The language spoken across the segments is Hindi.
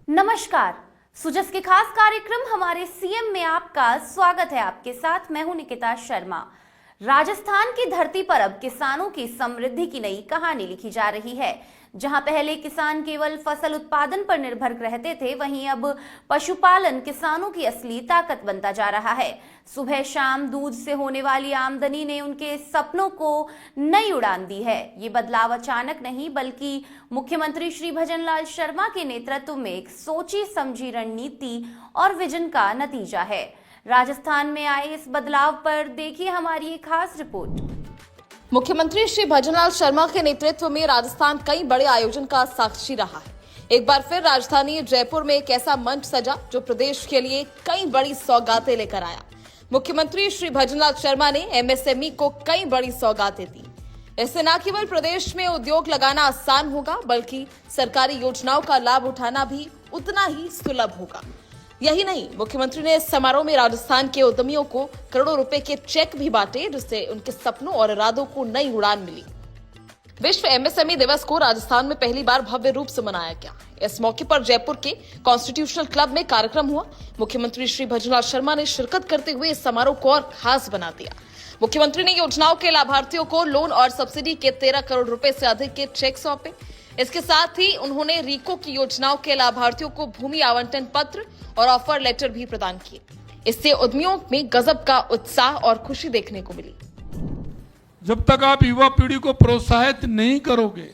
नमस्कार। सुजस के खास कार्यक्रम हमारे सीएम में आपका स्वागत है। आपके साथ मैं हूं निकिता शर्मा। राजस्थान की धरती पर अब किसानों की समृद्धि की नई कहानी लिखी जा रही है। जहां पहले किसान केवल फसल उत्पादन पर निर्भर रहते थे, वहीं अब पशुपालन किसानों की असली ताकत बनता जा रहा है। सुबह शाम दूध से होने वाली आमदनी ने उनके सपनों को नई उड़ान दी है। ये बदलाव अचानक नहीं, बल्कि मुख्यमंत्री श्री भजनलाल शर्मा के नेतृत्व में एक सोची समझी रणनीति और विजन का नतीजा है। राजस्थान में आए इस बदलाव पर देखिए हमारी एक खास रिपोर्ट। मुख्यमंत्री श्री भजनलाल शर्मा के नेतृत्व में राजस्थान कई बड़े आयोजन का साक्षी रहा है। एक बार फिर राजधानी जयपुर में एक ऐसा मंच सजा जो प्रदेश के लिए कई बड़ी सौगातें लेकर आया। मुख्यमंत्री श्री भजनलाल शर्मा ने एमएसएमई को कई बड़ी सौगातें दी। इससे न केवल प्रदेश में उद्योग लगाना आसान होगा, बल्कि सरकारी योजनाओं का लाभ उठाना भी उतना ही सुलभ होगा। यही नहीं, मुख्यमंत्री ने इस समारोह में राजस्थान के उद्यमियों को करोड़ों रुपए के चेक भी बांटे, जिससे उनके सपनों और इरादों को नई उड़ान मिली। विश्व एमएसएमई दिवस को राजस्थान में पहली बार भव्य रूप से मनाया गया। इस मौके पर जयपुर के कॉन्स्टिट्यूशनल क्लब में कार्यक्रम हुआ। मुख्यमंत्री श्री भजनलाल शर्मा ने शिरकत करते हुए इस समारोह को और खास बना दिया। मुख्यमंत्री ने योजनाओं के लाभार्थियों को लोन और सब्सिडी के 13 करोड़ रुपए से अधिक के चेक सौंपे। इसके साथ ही उन्होंने रीको की योजनाओं के लाभार्थियों को भूमि आवंटन पत्र और ऑफर लेटर भी प्रदान किए। इससे उद्यमियों में गजब का उत्साह और खुशी देखने को मिली। जब तक आप युवा पीढ़ी को प्रोत्साहित नहीं करोगे,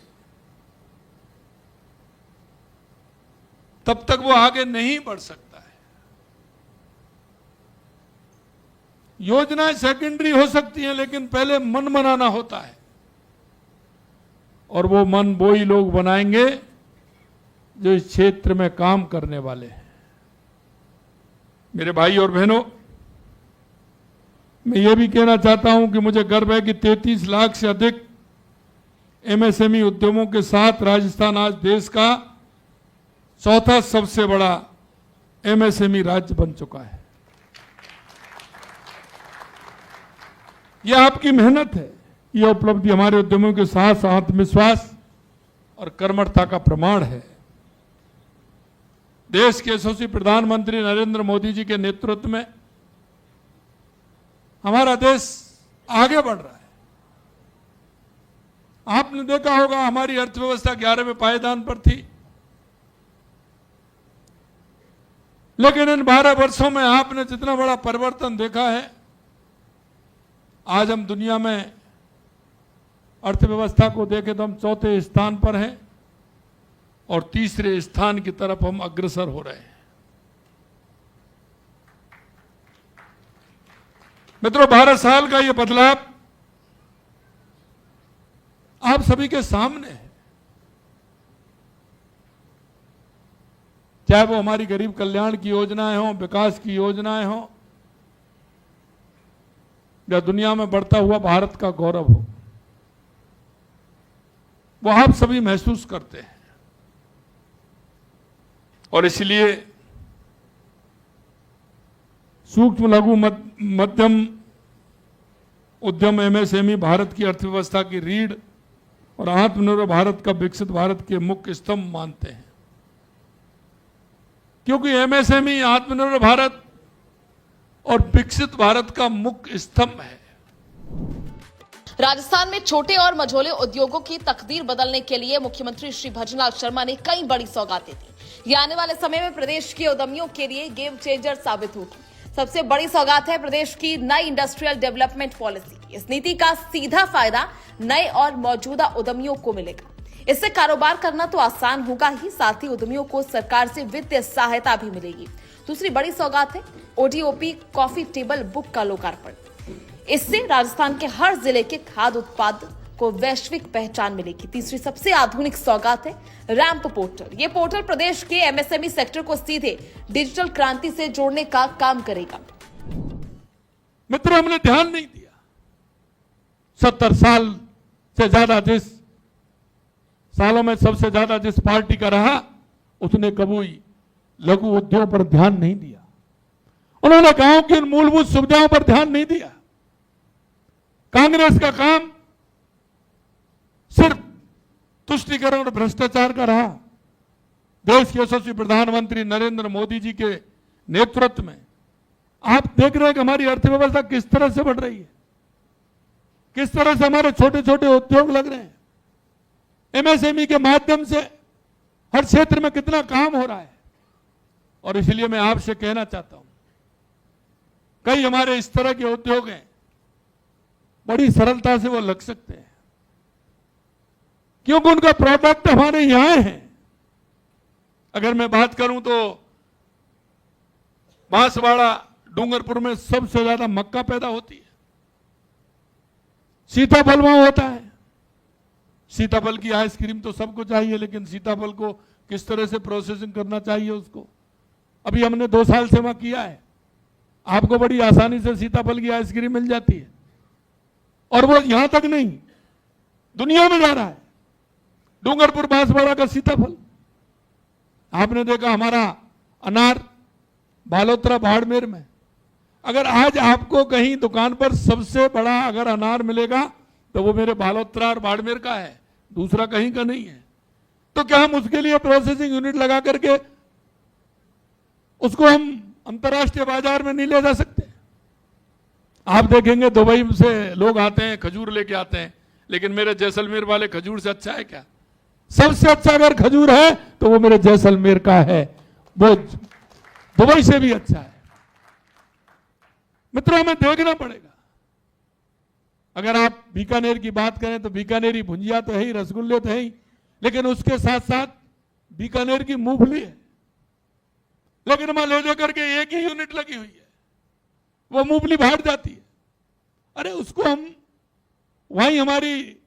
तब तक वो आगे नहीं बढ़ सकता है। योजनाएं सेकेंडरी हो सकती हैं, लेकिन पहले मन बनाना होता है, और वो मन वो ही लोग बनाएंगे जो इस क्षेत्र में काम करने वाले हैं। मेरे भाई और बहनों, मैं ये भी कहना चाहता हूं कि मुझे गर्व है कि 33 लाख से अधिक एमएसएमई उद्यमों के साथ राजस्थान आज देश का चौथा सबसे बड़ा एमएसएमई राज्य बन चुका है। यह आपकी मेहनत है। यह उपलब्धि हमारे उद्यमियों के साथ आत्मविश्वास और कर्मठता का प्रमाण है। देश के यशस्वी प्रधानमंत्री नरेंद्र मोदी जी के नेतृत्व में हमारा देश आगे बढ़ रहा है। आपने देखा होगा, हमारी अर्थव्यवस्था 11वें पायदान पर थी, लेकिन इन 12 वर्षों में आपने जितना बड़ा परिवर्तन देखा है, आज हम दुनिया में अर्थव्यवस्था को देखें तो हम चौथे स्थान पर हैं और तीसरे स्थान की तरफ हम अग्रसर हो रहे हैं। मित्रों, 12 साल का यह बदलाव आप सभी के सामने है। चाहे वो हमारी गरीब कल्याण की योजनाएं हों, विकास की योजनाएं हों, या दुनिया में बढ़ता हुआ भारत का गौरव हो, वो आप सभी महसूस करते हैं। और इसलिए सूक्ष्म लघु मध्यम उद्यम एमएसएमई भारत की अर्थव्यवस्था की रीढ़ और आत्मनिर्भर भारत का विकसित भारत के मुख्य स्तंभ मानते हैं, क्योंकि एमएसएमई आत्मनिर्भर भारत और विकसित भारत का मुख्य स्तंभ है। राजस्थान में छोटे और मझोले उद्योगों की तकदीर बदलने के लिए मुख्यमंत्री श्री भजनलाल शर्मा ने कई बड़ी सौगातें दी। ये आने वाले समय में प्रदेश के उद्यमियों के लिए गेम चेंजर साबित होगी। सबसे बड़ी सौगात है प्रदेश की नई इंडस्ट्रियल डेवलपमेंट पॉलिसी। इस नीति का सीधा फायदा नए और मौजूदा उद्यमियों को मिलेगा। इससे कारोबार करना तो आसान होगा ही, साथ ही उद्यमियों को सरकार से वित्तीय सहायता भी मिलेगी। दूसरी बड़ी सौगात है ओडीओपी कॉफी टेबल बुक का लोकार्पण। इससे राजस्थान के हर जिले के खाद्य उत्पाद को वैश्विक पहचान मिलेगी। तीसरी सबसे आधुनिक सौगात है रैंप पोर्टल। ये पोर्टल प्रदेश के एमएसएमई सेक्टर को सीधे डिजिटल क्रांति से जोड़ने का काम करेगा। मित्रों, हमने ध्यान नहीं दिया। 70 साल से ज्यादा जिस सालों में सबसे ज्यादा जिस पार्टी का रहा, उसने कभी लघु उद्योग पर ध्यान नहीं दिया। उन्होंने गांव की मूलभूत सुविधाओं पर ध्यान नहीं दिया। कांग्रेस का काम सिर्फ तुष्टीकरण और भ्रष्टाचार का रहा। देश के यशस्वी प्रधानमंत्री नरेंद्र मोदी जी के नेतृत्व में आप देख रहे हैं कि हमारी अर्थव्यवस्था किस तरह से बढ़ रही है, किस तरह से हमारे छोटे छोटे उद्योग लग रहे हैं। एमएसएमई के माध्यम से हर क्षेत्र में कितना काम हो रहा है। और इसलिए मैं आपसे कहना चाहता हूं, कई हमारे इस तरह के उद्योग हैं, बड़ी सरलता से वो लग सकते हैं क्योंकि उनका प्रोडक्ट हमारे यहां है। अगर मैं बात करूं तो बांसवाड़ा डूंगरपुर में सबसे ज्यादा मक्का पैदा होती है। सीताफल वहां होता है। सीताफल की आइसक्रीम तो सबको चाहिए, लेकिन सीताफल को किस तरह से प्रोसेसिंग करना चाहिए उसको अभी हमने 2 साल से वहां किया है। आपको बड़ी आसानी से सीताफल की आइसक्रीम मिल जाती है और वो यहां तक नहीं, दुनिया में जा रहा है। डूंगरपुर बांसवाड़ा का सीताफल आपने देखा, हमारा अनार बालोतरा बाड़मेर में। अगर आज आपको कहीं दुकान पर सबसे बड़ा अगर अनार मिलेगा तो वो मेरे बालोतरा और बाड़मेर का है, दूसरा कहीं का नहीं है। तो क्या हम उसके लिए प्रोसेसिंग यूनिट लगा करके उसको हम अंतर्राष्ट्रीय बाजार में नहीं ले जा सकते? आप देखेंगे दुबई से लोग आते हैं, खजूर लेके आते हैं, लेकिन मेरे जैसलमेर वाले खजूर से अच्छा है क्या? सबसे अच्छा अगर खजूर है तो वो मेरे जैसलमेर का है, वो दुबई से भी अच्छा है। मित्रों, हमें देखना पड़ेगा। अगर आप बीकानेर की बात करें तो बीकानेरी भुंजिया तो है ही, रसगुल्ले तो है ही, लेकिन उसके साथ साथ बीकानेर की मूंगफली है। लेकिन वहां ले जाकर के एक ही यूनिट लगी हुई है, वो मूंगफली बाहर जाती है। अरे उसको हम वहीं हमारी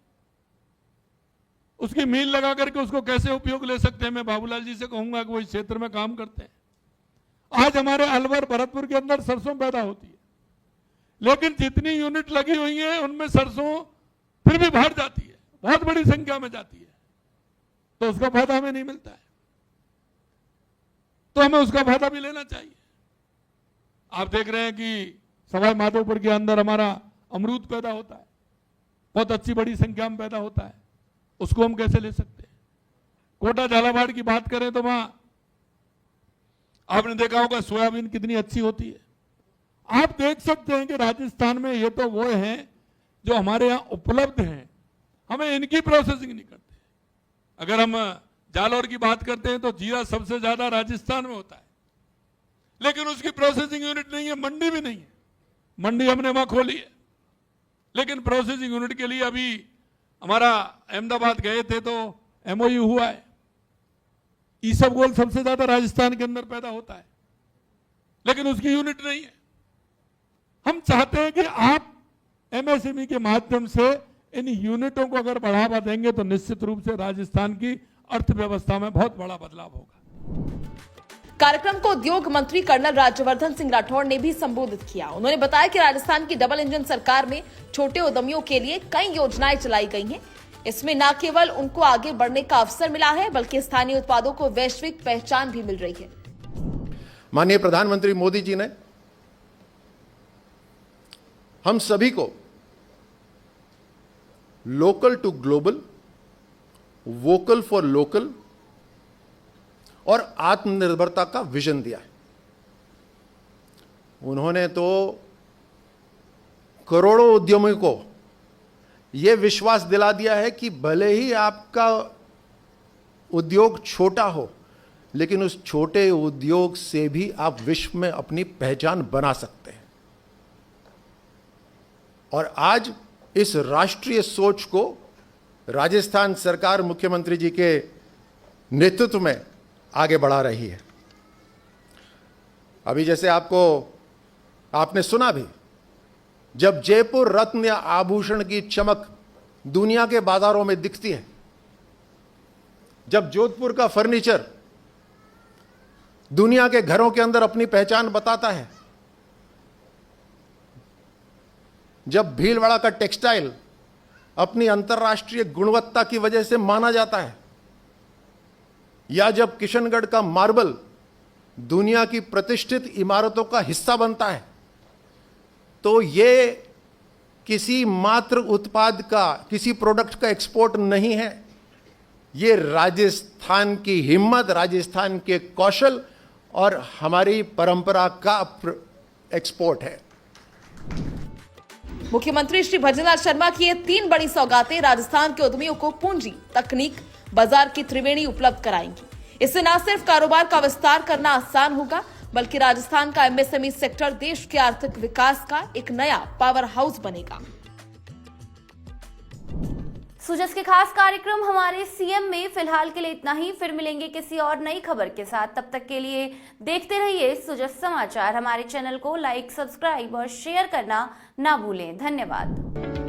उसकी मील लगा करके उसको कैसे उपयोग ले सकते हैं? मैं बाबूलाल जी से कहूंगा कि वो इस क्षेत्र में काम करते हैं। आज हमारे अलवर भरतपुर के अंदर सरसों पैदा होती है, लेकिन जितनी यूनिट लगी हुई है उनमें सरसों फिर भी बाहर जाती है, बहुत बड़ी संख्या में जाती है, तो उसका फायदा हमें नहीं मिलता है। तो हमें उसका फायदा भी लेना चाहिए। आप देख रहे हैं कि सवाई माधोपुर के अंदर हमारा अमरूद पैदा होता है, बहुत अच्छी बड़ी संख्या में पैदा होता है, उसको हम कैसे ले सकते हैं? कोटा झालावाड़ की बात करें तो वहां आपने देखा होगा सोयाबीन कितनी अच्छी होती है। आप देख सकते हैं कि राजस्थान में ये तो वो हैं जो हमारे यहां उपलब्ध हैं, हमें इनकी प्रोसेसिंग नहीं करते। अगर हम जालौर की बात करते हैं तो जीरा सबसे ज्यादा राजस्थान में होता है, लेकिन उसकी प्रोसेसिंग यूनिट नहीं है, मंडी भी नहीं है। मंडी हमने वहां खोली है, लेकिन प्रोसेसिंग यूनिट के लिए अभी हमारा अहमदाबाद गए थे तो एमओयू हुआ है। ईसबगोल सबसे ज्यादा राजस्थान के अंदर पैदा होता है, लेकिन उसकी यूनिट नहीं है। हम चाहते हैं कि आप एमएसएमई के माध्यम से इन यूनिटों को अगर बढ़ावा देंगे तो निश्चित रूप से राजस्थान की अर्थव्यवस्था में बहुत बड़ा बदलाव होगा। कार्यक्रम को उद्योग मंत्री कर्नल राज्यवर्धन सिंह राठौड़ ने भी संबोधित किया। उन्होंने बताया कि राजस्थान की डबल इंजन सरकार में छोटे उद्यमियों के लिए कई योजनाएं चलाई गई हैं। इसमें न केवल उनको आगे बढ़ने का अवसर मिला है, बल्कि स्थानीय उत्पादों को वैश्विक पहचान भी मिल रही है। माननीय प्रधानमंत्री मोदी जी ने हम सभी को local to global, vocal for local और आत्मनिर्भरता का विजन दिया है। उन्होंने तो करोड़ों उद्यमियों को यह विश्वास दिला दिया है कि भले ही आपका उद्योग छोटा हो, लेकिन उस छोटे उद्योग से भी आप विश्व में अपनी पहचान बना सकते हैं। और आज इस राष्ट्रीय सोच को राजस्थान सरकार मुख्यमंत्री जी के नेतृत्व में आगे बढ़ा रही है। अभी जैसे आपने सुना भी, जब जयपुर रत्न या आभूषण की चमक दुनिया के बाजारों में दिखती है, जब जोधपुर का फर्नीचर दुनिया के घरों के अंदर अपनी पहचान बताता है, जब भीलवाड़ा का टेक्सटाइल अपनी अंतर्राष्ट्रीय गुणवत्ता की वजह से माना जाता है, या जब किशनगढ़ का मार्बल दुनिया की प्रतिष्ठित इमारतों का हिस्सा बनता है, तो ये किसी मात्र उत्पाद का, किसी प्रोडक्ट का एक्सपोर्ट नहीं है, ये राजस्थान की हिम्मत, राजस्थान के कौशल और हमारी परंपरा का एक्सपोर्ट है। मुख्यमंत्री श्री भजनलाल शर्मा की ये 3 बड़ी सौगातें राजस्थान के उद्यमियों को पूंजी, तकनीक, बाजार की त्रिवेणी उपलब्ध कराएंगी। इससे न सिर्फ कारोबार का विस्तार करना आसान होगा, बल्कि राजस्थान का एमएसएमई सेक्टर देश के आर्थिक विकास का एक नया पावर हाउस बनेगा। सुजस के खास कार्यक्रम हमारे सीएम में फिलहाल के लिए इतना ही। फिर मिलेंगे किसी और नई खबर के साथ। तब तक के लिए देखते रहिए सुजस समाचार। हमारे चैनल को लाइक, सब्सक्राइब और शेयर करना ना भूलें। धन्यवाद।